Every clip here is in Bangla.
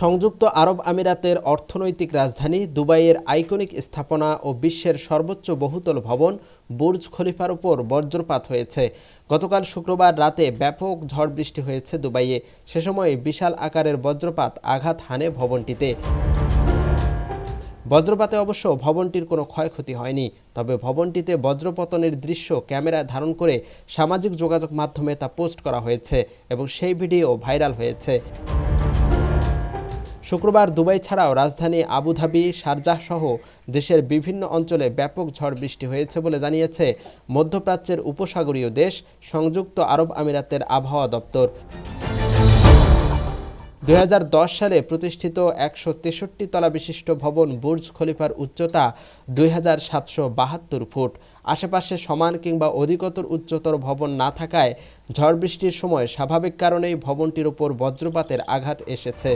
সংযুক্ত আরব আমিরাতের অর্থনৈতিক রাজধানী দুবাইয়ের আইকনিক স্থাপনা ও বিশ্বের সর্বোচ্চ বহুতল ভবন বুর্জ খলিফার উপর বজ্রপাত হয়েছে। গতকাল শুক্রবার রাতে ব্যাপক ঝড় বৃষ্টি হয়েছে দুবাইয়ে। সে সময় বিশাল আকারের বজ্রপাত আঘাত হানে ভবনটিতে। বজ্রপাতে অবশ্য ভবনটির কোনো ক্ষয়ক্ষতি হয়নি, তবে ভবনটিতে বজ্রপতনের দৃশ্য ক্যামেরায় ধারণ করে সামাজিক যোগাযোগ মাধ্যমে তা পোস্ট করা হয়েছে এবং সেই ভিডিও ভাইরাল হয়েছে। শুক্রবার দুবাই ছাড়াও রাজধানী আবুধাবি, শারজাহ সহ দেশের বিভিন্ন অঞ্চলে ব্যাপক ঝড় বৃষ্টি হয়েছে বলে জানিয়েছে মধ্যপ্রাচ্যের উপসাগরীয় দেশ সংযুক্ত আরব আমিরাতের আবহাওয়া দপ্তর। 2010 সালে প্রতিষ্ঠিত 163 তলা বিশিষ্ট ভবন বুর্জ খলিফার উচ্চতা 2772 ফুট। আশেপাশে সমান কিংবা অধিকতর উচ্চতর ভবন না থাকায় ঝড় বৃষ্টির সময় স্বাভাবিক কারণেই ভবনটির উপর বজ্রপাতের আঘাত এসেছে।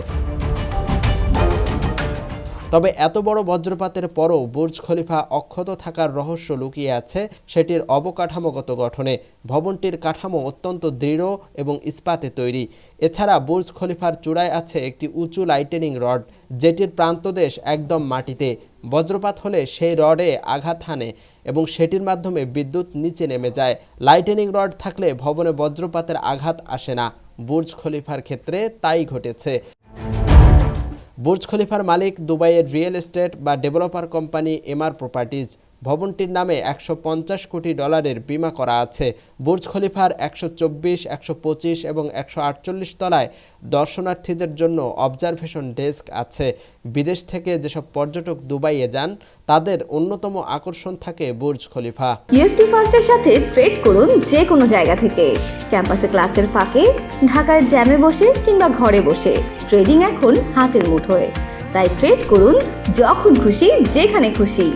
তবে এত বড় বজ্রপাতের পরও বুর্জ খলিফা অক্ষত থাকার রহস্য লুকিয়ে আছে সেটির অবকাঠামোগত গঠনে। ভবনটির কাঠামো অত্যন্ত দৃঢ় এবং ইস্পাতে তৈরি। এছাড়া বুর্জ খলিফার চূড়ায় আছে একটি উঁচু লাইটেনিং রড, যেটির প্রান্তদেশ একদম মাটিতে। বজ্রপাত হলে সেই রডে আঘাত হানে এবং সেটির মাধ্যমে বিদ্যুৎ নিচে নেমে যায়। লাইটেনিং রড থাকলে ভবনে বজ্রপাতের আঘাত আসে না। বুর্জ খলিফার ক্ষেত্রে তাই ঘটেছে। বুর্জ খলিফার মালিক দুবাইয়ের রিয়েল এস্টেট বা ডেভেলপার কোম্পানি এমআর প্রপার্টিজ। ভবনটির নামে $150 কোটি বীমা করা আছে। বুর্জ খলিফার 124, 125 এবং 148 তলায় দর্শনার্থীদের জন্য অবজারভেশন ডেস্ক আছে। বিদেশ থেকে যেসব পর্যটক দুবাইয়ে যান তাদের অন্যতম আকর্ষণ থাকে বুর্জ খলিফা। ইউএফটি ফার্স্টের সাথে ট্রেড করুন যে কোনো জায়গা থেকে। ক্যাম্পাসে ক্লাসের ফাঁকে, ঢাকার জ্যামে বসে কিংবা ঘরে বসে। ট্রেডিং এখন হাতের মুঠোয়, তাই ট্রেড করুন যখন খুশি, যেখানে খুশি।